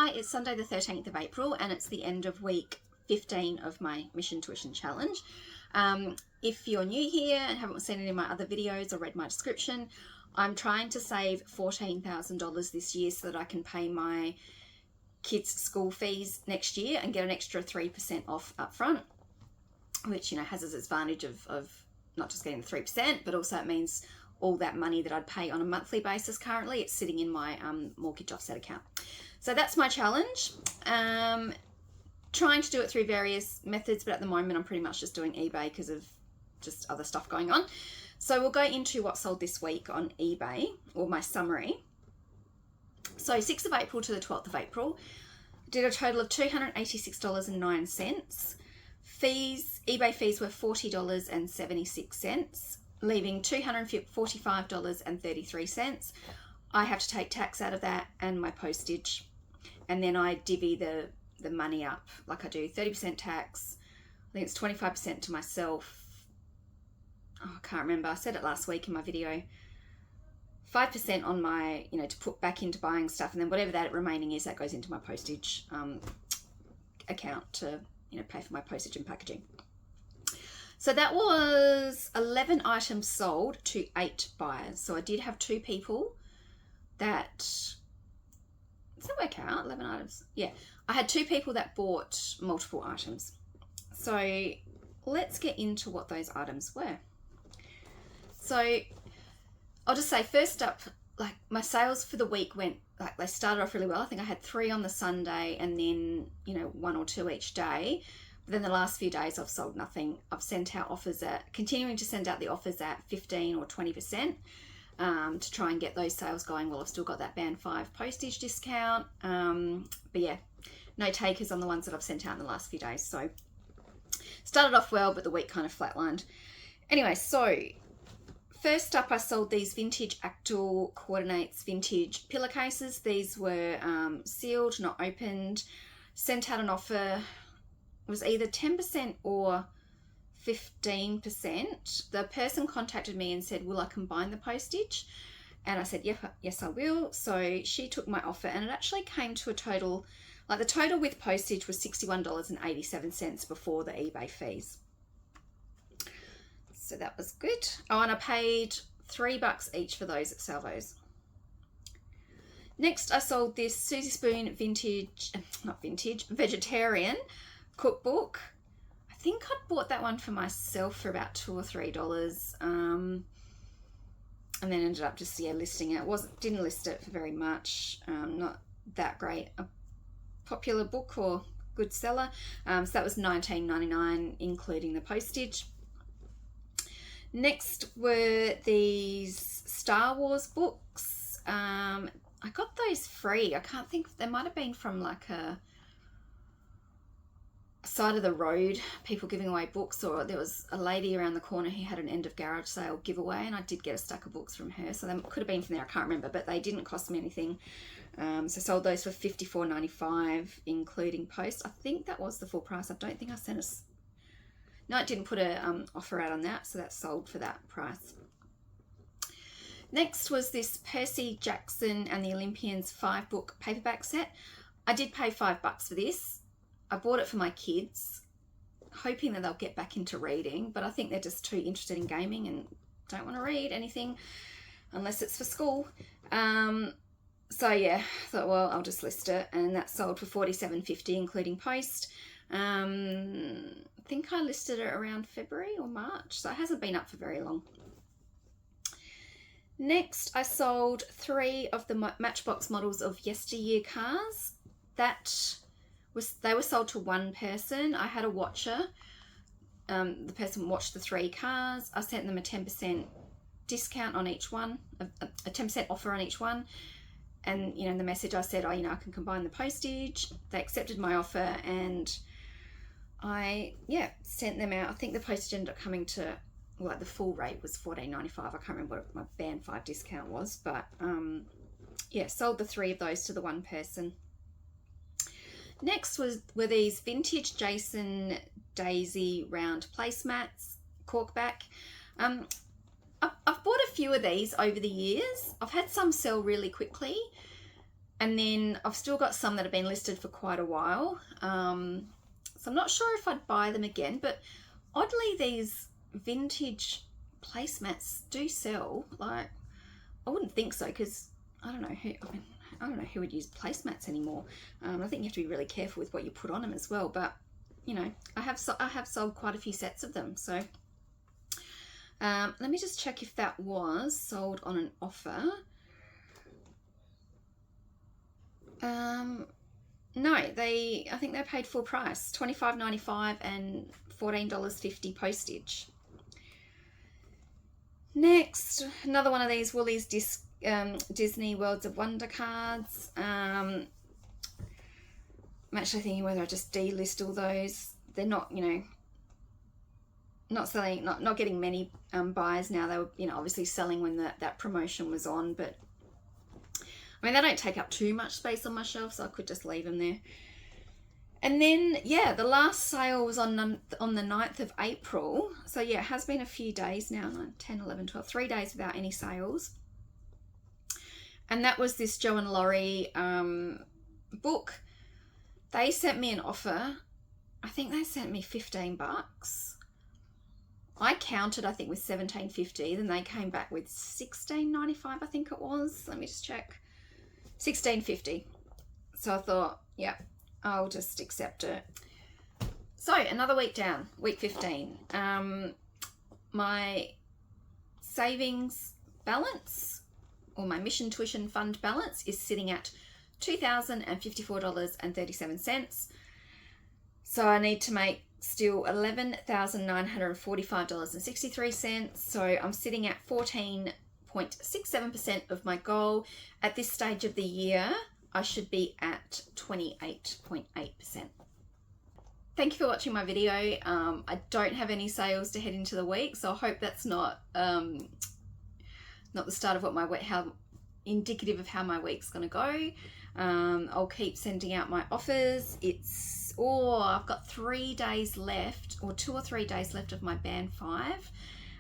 Hi, it's Sunday the 13th of April and it's the end of week 15 of my Mission Tuition Challenge. If you're new here and haven't seen any of my other videos or read my description, I'm trying to save $14,000 this year so that I can pay my kids' school fees next year and get an extra 3% off up front, which, you know, has its advantage of not just getting the 3%, but also it means all that money that I'd pay on a monthly basis currently, it's sitting in my mortgage offset account. So that's my challenge. Trying to do it through various methods, but at the moment I'm pretty much just doing eBay because of just other stuff going on. So we'll go into what sold this week on eBay, or my summary. So 6th of April to the 12th of April, did a total of $286.09. Fees, eBay fees were $40.76, leaving $245.33. I have to take tax out of that and my postage, and then I divvy the money up. Like I do 30% tax, I think it's 25% to myself. Oh, I can't remember, I said it last week in my video. 5% on my, you know, to put back into buying stuff, and then whatever that remaining is, that goes into my postage account to, you know, pay for my postage and packaging. So that was 11 items sold to 8 buyers. So I did have 2 people that, does that work out? 11 items? Yeah. I had 2 people that bought multiple items. So let's get into what those items were. So I'll just say, first up, like my sales for the week went, like they started off really well. I think I had 3 on the Sunday and then, you know, 1 or 2 each day. But then the last few days I've sold nothing. I've sent out offers at, continuing to send out the offers at 15 or 20% to try and get those sales going while I've still got that band 5 postage discount. But yeah, no takers on the ones that I've sent out in the last few days. So started off well, but the week kind of flatlined. Anyway, so first up, I sold these vintage Actal Coordinates vintage pillowcases. These were sealed, not opened. Sent out an offer. It was either 10% or 15%. The person contacted me and said, will I combine the postage? And I said, yes, I will. So she took my offer, and it actually came to a total, like the total with postage was $61.87 before the eBay fees. So that was good. Oh, and I paid $3 each for those at Salvo's. Next, I sold this Susie Spoon vegetarian cookbook. I think I bought that one for myself for about $2 or $3, and then ended up just listing it. Didn't list it for very much. Not that great a popular book or good seller. So that was $19.99 including the postage. Next were these Star Wars books. I got those free. I can't think, they might have been from like a side of the road, people giving away books, or there was a lady around the corner who had an end of garage sale giveaway, and I did get a stack of books from her. So they could have been from there, I can't remember, but they didn't cost me anything. So sold those for $54.95 including post. I think that was the full price. I don't think I sent us. No, it didn't put a offer out on that, so that sold for that price. Next was this Percy Jackson and the Olympians 5-book paperback set. I did pay $5 for this. I bought it for my kids, hoping that they'll get back into reading, but I think they're just too interested in gaming and don't want to read anything unless it's for school. So yeah, I thought, well, I'll just list it, and that sold for $47.50 including post. I think I listed it around February or March, so it hasn't been up for very long. Next, I sold 3 of the Matchbox models of yesteryear cars. They were sold to one person. I had a watcher. The person watched the 3 cars. I sent them a 10% discount on each one, a 10% offer on each one. And, you know, in the message I said, I can combine the postage. They accepted my offer, and I sent them out. I think the postage ended up coming to, like, the full rate was $14.95. I can't remember what my band 5 discount was, but sold the 3 of those to the one person. Next were these vintage Jason Daisy round placemats, corkback. I've bought a few of these over the years. I've had some sell really quickly, And then I've still got some that have been listed for quite a while. So I'm not sure if I'd buy them again, but oddly these vintage placemats do sell. Like, I wouldn't think so, because I don't know who would use placemats anymore. I think you have to be really careful with what you put on them as well. But you know, I have sold quite a few sets of them. So let me just check if that was sold on an offer. No, I think they paid full price, $25.95 and $14.50 postage. Next, another one of these Woolies Disney Worlds of Wonder cards. I'm actually thinking whether I just delist all those. They're not, you know, not selling, not getting many buys now. They were, you know, obviously selling when that promotion was on, but I mean, they don't take up too much space on my shelf, so I could just leave them there. And then, yeah, the last sale was on the 9th of April. So, yeah, it has been a few days now, 10, 11, 12, 3 days without any sales. And that was this Joe and Laurie book. They sent me an offer. I think they sent me $15. I counted, I think, with $17.50. Then they came back with $16.95, I think it was. Let me just check. $16.50. So I thought, yeah, I'll just accept it. So another week down, week 15. My savings balance, or my mission tuition fund balance, is sitting at $2,054.37. So I need to make still $11,945.63. So I'm sitting at 14.67% of my goal. At this stage of the year, I should be at 28.8%. Thank you for watching my video. I don't have any sales to head into the week, so I hope that's not the start of what how indicative of how my week's going to go. I'll keep sending out my offers. I've got 3 days left, or 2 or 3 days left of my band 5,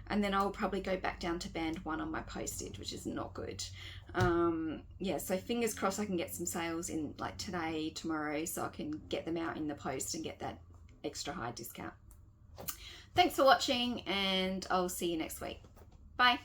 and then I'll probably go back down to band 1 on my postage, which is not good. Yeah, so fingers crossed I can get some sales in like today, tomorrow, so I can get them out in the post and get that extra high discount. Thanks for watching, and I'll see you next week. Bye.